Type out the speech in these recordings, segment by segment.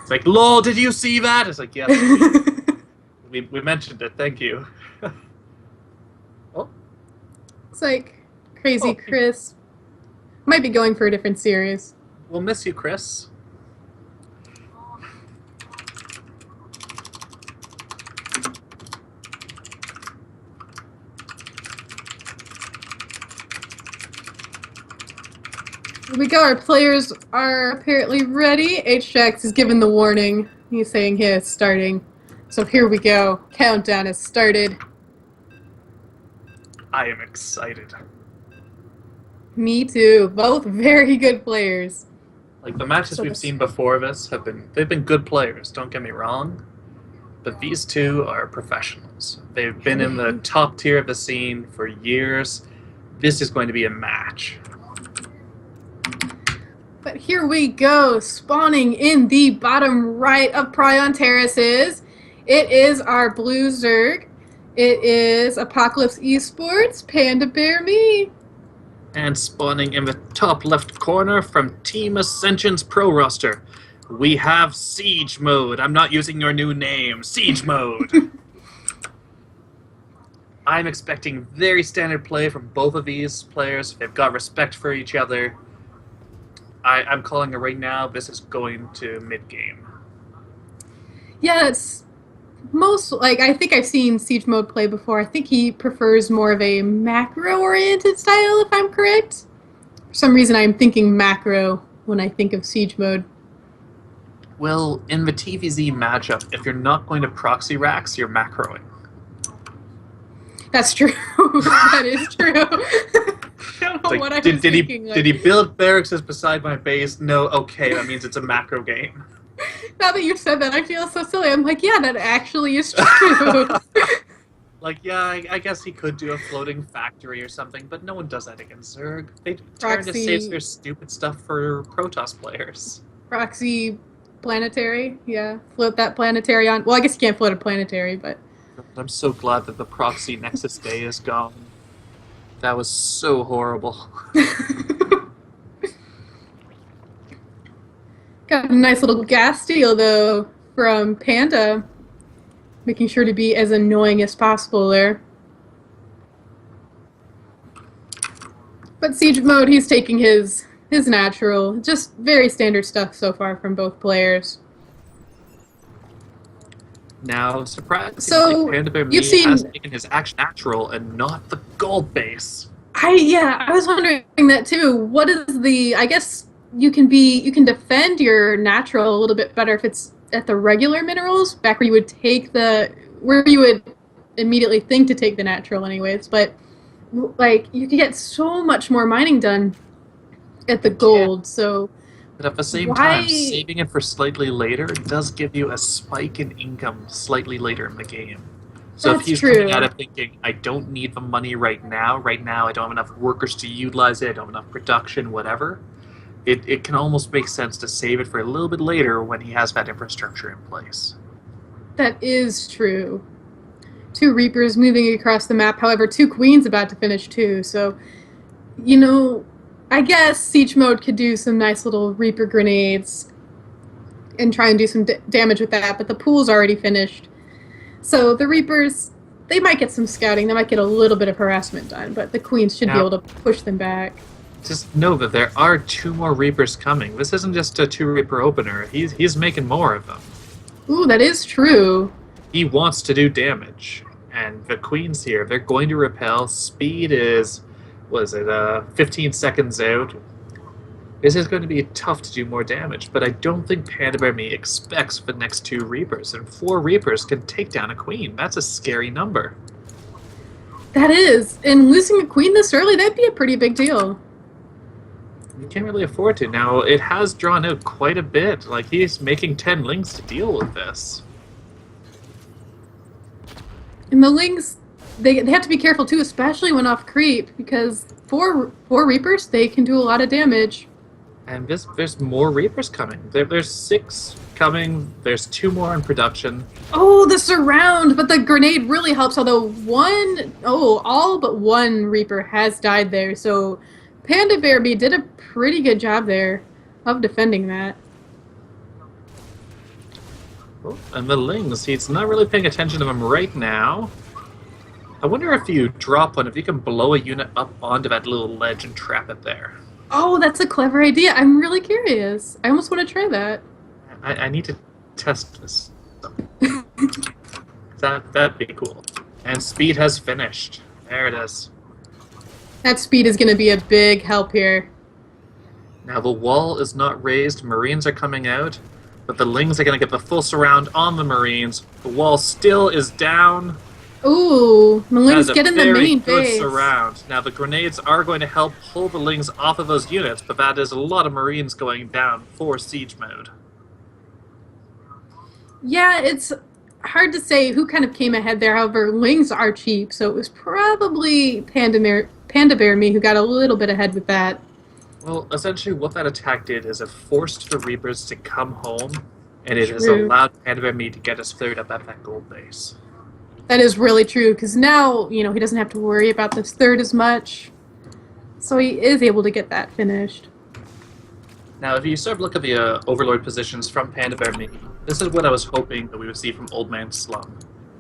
It's like, lol, did you see that? It's like, yes, we mentioned it, thank you. Oh, It's like Crazy oh, Chris. Might be going for a different series. we'll miss you, Chris. Here we go. Our players are apparently ready. Hjax has given the warning. He's saying, "Hey, it's starting." So here we go. Countdown has started. I am excited. Me too. Both very good players. Like, the matches we've seen before this they've been good players, don't get me wrong. But these two are professionals. They've been in the top tier of the scene for years. This is going to be a match. But here we go, spawning in the bottom right of Prion Terraces. It is our Blue Zerg. It is Apocalypse Esports, PandaBearMe. And spawning in the top left corner from Team Ascension's pro roster, we have Siege Mode. I'm not using your new name. Siege Mode. I'm expecting very standard play from both of these players. They've got respect for each other. I'm calling it right now. This is going to mid-game. Yeah, it's most, like, I think I've seen Siege Mode play before. I think he prefers more of a macro-oriented style, if I'm correct. For some reason, I'm thinking macro when I think of Siege Mode. Well, in the TVZ matchup, if you're not going to proxy racks, you're macroing. That's true. That is true. I don't know like, what I was did thinking. Did he build barracks beside my base? No, okay, that means it's a macro game. Now that you've said that, I feel so silly. I'm like, yeah, that actually is true. Like, yeah, I guess he could do a floating factory or something, but no one does that against Zerg. They turn to save their stupid stuff for Protoss players. Proxy planetary, yeah. Float that planetary on. Well, I guess you can't float a planetary, but... I'm so glad that the proxy Nexus Day is gone. That was so horrible. Got a nice little gas steal, though, from Panda. Making sure to be as annoying as possible there. But Siege Mode, he's taking his natural. Just very standard stuff so far from both players. Now, surprisingly, So, PandaBearMe has taken his action natural and not the gold base. I was wondering that too. What is the... I guess you can defend your natural a little bit better if it's at the regular minerals, back where you would take where you would immediately think to take the natural anyways, but like you can get so much more mining done at the gold, so but at the same time, saving it for slightly later does give you a spike in income slightly later in the game. So if he's coming at it thinking, I don't need the money right now I don't have enough workers to utilize it, I don't have enough production, whatever, it can almost make sense to save it for a little bit later when he has that infrastructure in place. That is true. 2 Reapers moving across the map, however, 2 Queens about to finish too, so, you know, I guess Siege Mode could do some nice little Reaper grenades and try and do some damage with that, but the pool's already finished. So the Reapers, they might get some scouting, they might get a little bit of harassment done, but the Queens should be able to push them back. Just know that there are 2 more Reapers coming. This isn't just a 2 Reaper opener. He's making more of them. Ooh, that is true. He wants to do damage. And the Queens here, they're going to repel. Speed is, 15 seconds out. This is going to be tough to do more damage, but I don't think PandaBearMe expects the next 2 Reapers, and 4 Reapers can take down a Queen. That's a scary number. That is, and losing a Queen this early, that'd be a pretty big deal. You can't really afford to. Now, it has drawn out quite a bit. Like, he's making 10 Lings to deal with this. And the Lings, they have to be careful too, especially when off creep, because 4 Reapers, they can do a lot of damage. And there's more Reapers coming. There's 6 coming. There's 2 more in production. Oh, the surround! But the grenade really helps, although all but 1 Reaper has died there. So PandaBearMe did a pretty good job there of defending that. Oh, and the Lings, he's not really paying attention to him right now. I wonder if you drop one, if you can blow a unit up onto that little ledge and trap it there. Oh, that's a clever idea. I'm really curious. I almost want to try that. I need to test this. That'd be cool. And speed has finished. There it is. That speed is going to be a big help here. Now the wall is not raised. Marines are coming out. But the Lings are going to get the full surround on the Marines. The wall still is down. Ooh, the Lings get in the main base. Very good surround. Now the grenades are going to help pull the Lings off of those units, but that is a lot of Marines going down for siege mode. Yeah, it's hard to say who kind of came ahead there. However, Lings are cheap, so it was probably PandaBearMe who got a little bit ahead with that. Well, essentially what that attack did is it forced the Reapers to come home, and it has allowed PandaBearMe to get his third up at that gold base. That is really true, because now, he doesn't have to worry about this third as much. So he is able to get that finished. Now, if you sort of look at the Overlord positions from PandaBearMe, this is what I was hoping that we would see from Old Man Slum.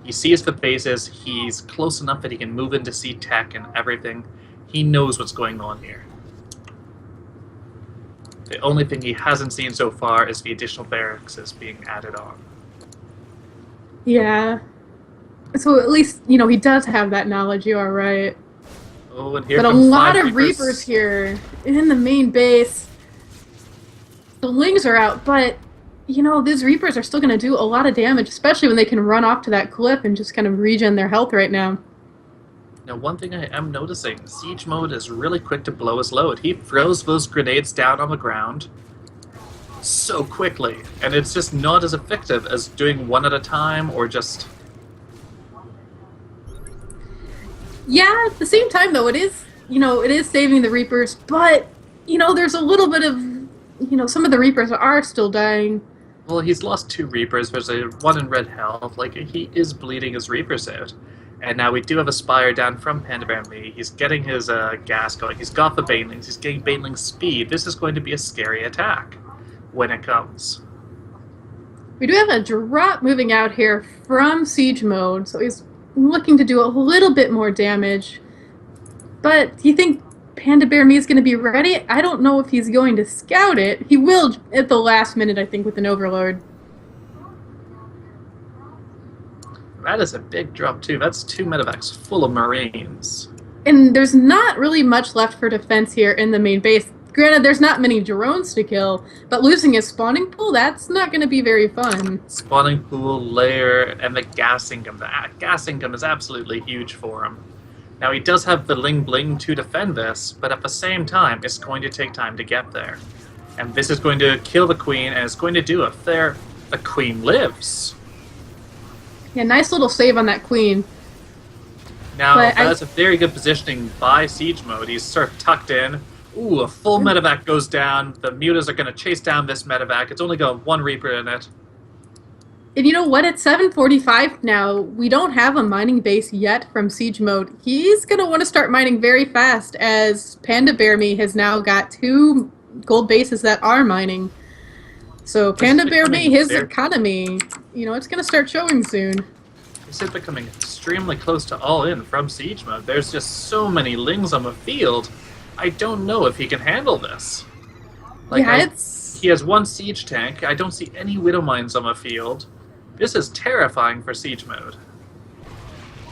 He sees the bases, he's close enough that he can move in to see tech and everything. He knows what's going on here. The only thing he hasn't seen so far is the additional barracks being added on. Yeah. So at least, he does have that knowledge, you are right. Oh, and here but a lot of Reapers here in the main base. The Lings are out, but, these Reapers are still going to do a lot of damage, especially when they can run off to that cliff and just kind of regen their health right now. Now, one thing I am noticing, siege mode is really quick to blow his load. He throws those grenades down on the ground so quickly, and it's just not as effective as doing one at a time or just... Yeah, at the same time, though, it is saving the Reapers, but, there's a little bit of, some of the Reapers are still dying. Well, he's lost 2 Reapers, there's one in red health, he is bleeding his Reapers out. And now we do have a Spire down from PandaBearMe. He's getting his gas going, he's got the Banelings, he's getting Baneling speed. This is going to be a scary attack when it comes. We do have a drop moving out here from siege mode, so he's looking to do a little bit more damage. But do you think PandaBearMe is going to be ready? I don't know if he's going to scout it. He will at the last minute, I think, with an Overlord. That is a big drop, too. That's 2 medevacs full of Marines. And there's not really much left for defense here in the main base. Granted, there's not many drones to kill, but losing his spawning pool, that's not going to be very fun. Spawning pool, lair, and the gas income. The gas income is absolutely huge for him. Now, he does have the Ling Bling to defend this, but at the same time, it's going to take time to get there. And this is going to kill the Queen, and it's going to do it. There, the Queen lives. Yeah, nice little save on that Queen. Now, that's a very good positioning by siege mode. He's sort of tucked in. Ooh, a full medevac goes down. The mutas are going to chase down this medevac. It's only got 1 Reaper in it. And you know what? It's 7:45 now. We don't have a mining base yet from siege mode. He's going to want to start mining very fast, as PandaBearMe has now got 2 gold bases that are mining. So PandaBearMe, his economy, it's going to start showing soon. This is becoming extremely close to all in from siege mode. There's just so many Lings on the field. I don't know if he can handle this. He has 1 siege tank. I don't see any Widow Mines on the field. This is terrifying for siege mode.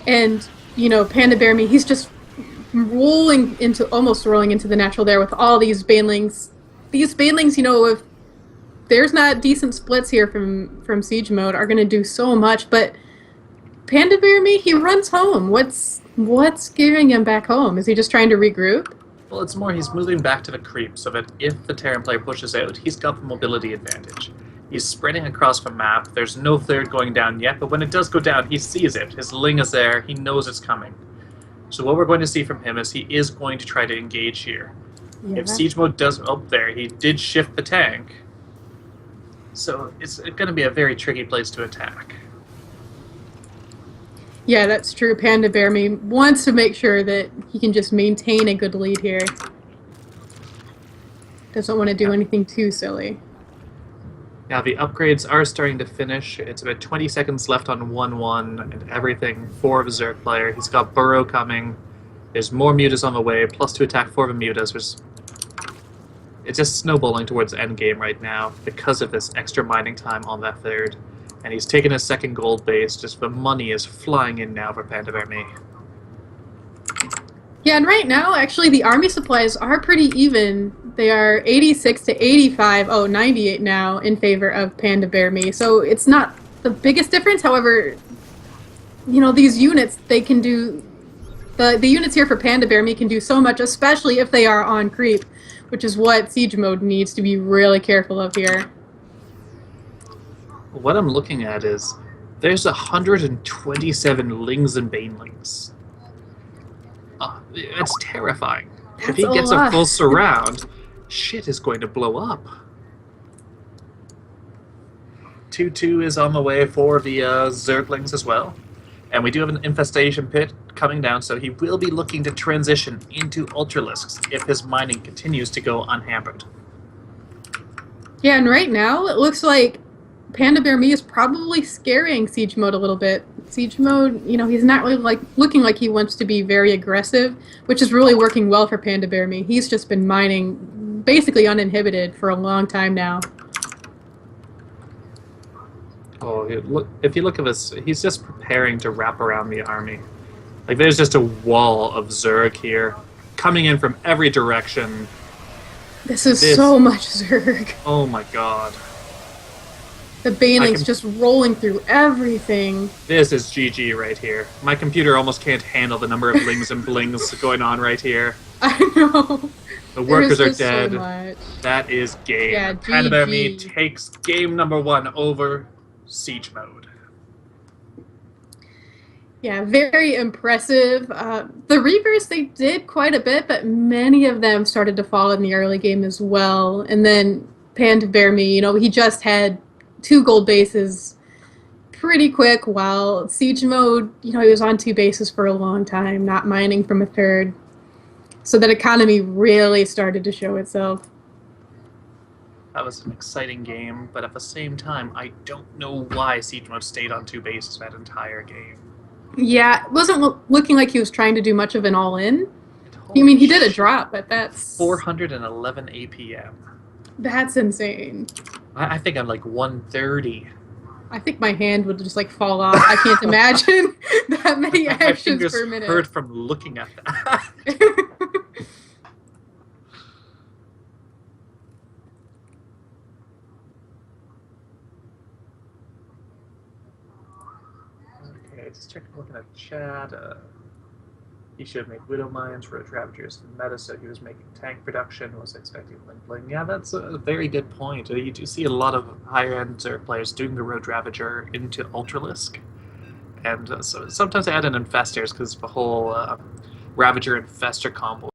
And, PandaBearMe, he's just almost rolling into the natural there with all these Banelings. These Banelings, if there's not decent splits here from siege mode, are going to do so much, but PandaBearMe, he runs home. What's scaring him back home? Is he just trying to regroup? Well, it's more he's moving back to the creep so that if the Terran player pushes out, he's got the mobility advantage. He's spreading across the map. There's no third going down yet, but when it does go down, he sees it. His Ling is there. He knows it's coming. So what we're going to see from him is he is going to try to engage here. Yeah. If siege mode does... Oh, there. He did shift the tank. So it's going to be a very tricky place to attack. Yeah, that's true. PandaBearMe wants to make sure that he can just maintain a good lead here. Doesn't want to do anything too silly. Now the upgrades are starting to finish. It's about 20 seconds left on 1-1 and everything for the Zerg player. He's got Burrow coming. There's more mutas on the way, +2 attack for the mutas, which it's just snowballing towards endgame right now because of this extra mining time on that third. And he's taken his second gold base, just the money is flying in now for PandaBearMe. Yeah, and right now, actually, the army supplies are pretty even. They are 86 to 85, 98 now in favor of PandaBearMe. So it's not the biggest difference. However, you know, these units, they can do... The units here for PandaBearMe can do so much, especially if they are on creep, which is what Siege Mode needs to be really careful of here. What I'm looking at is there's 127 Lings and Banelings. It's terrifying. That's if he gets a a full surround, shit is going to blow up. 2-2 is on the way for the Zerglings as well. And we do have an infestation pit coming down, so he will be looking to transition into Ultralisks if his mining continues to go unhampered. Yeah, and right now it looks like PandaBearMe is probably scaring Siege Mode a little bit. Siege Mode, you know, he's not really looking like he wants to be very aggressive, which is really working well for PandaBearMe. He's just been mining basically uninhibited for a long time now. Oh, if you look at this, he's just preparing to wrap around the army. Like, there's just a wall of Zerg here, coming in from every direction. This is so much Zerg. Oh my god. The Banelings just rolling through everything. This is GG right here. My computer almost can't handle the number of lings and blings going on right here. I know. The workers are dead. So much. That is game. Yeah, PandaBearMe takes game number 1 over Siege Mode. Yeah, very impressive. The Reapers, they did quite a bit, but many of them started to fall in the early game as well. And then PandaBearMe, you know, he just had 2 gold bases pretty quick, while Siege Mode, you know, he was on 2 bases for a long time, not mining from a third. So that economy really started to show itself. That was an exciting game, but at the same time, I don't know why Siege Mode stayed on 2 bases that entire game. Yeah, it wasn't looking like he was trying to do much of an all-in. I mean, he did a drop, but that's... 411 APM. That's insane. I think I'm like 130. I think my hand would just like fall off. I can't imagine that many actions per minute. Hurt from looking at that. Okay, just looking at chat. He should have made Widow Mines, Road Ravagers, and Meta, so he was making tank production, was expecting Link Bling. Yeah, that's a very good point. You do see a lot of higher-end Zerg players doing the Road Ravager into Ultralisk. And so sometimes I add in Infestors, because the whole Ravager Infestor combo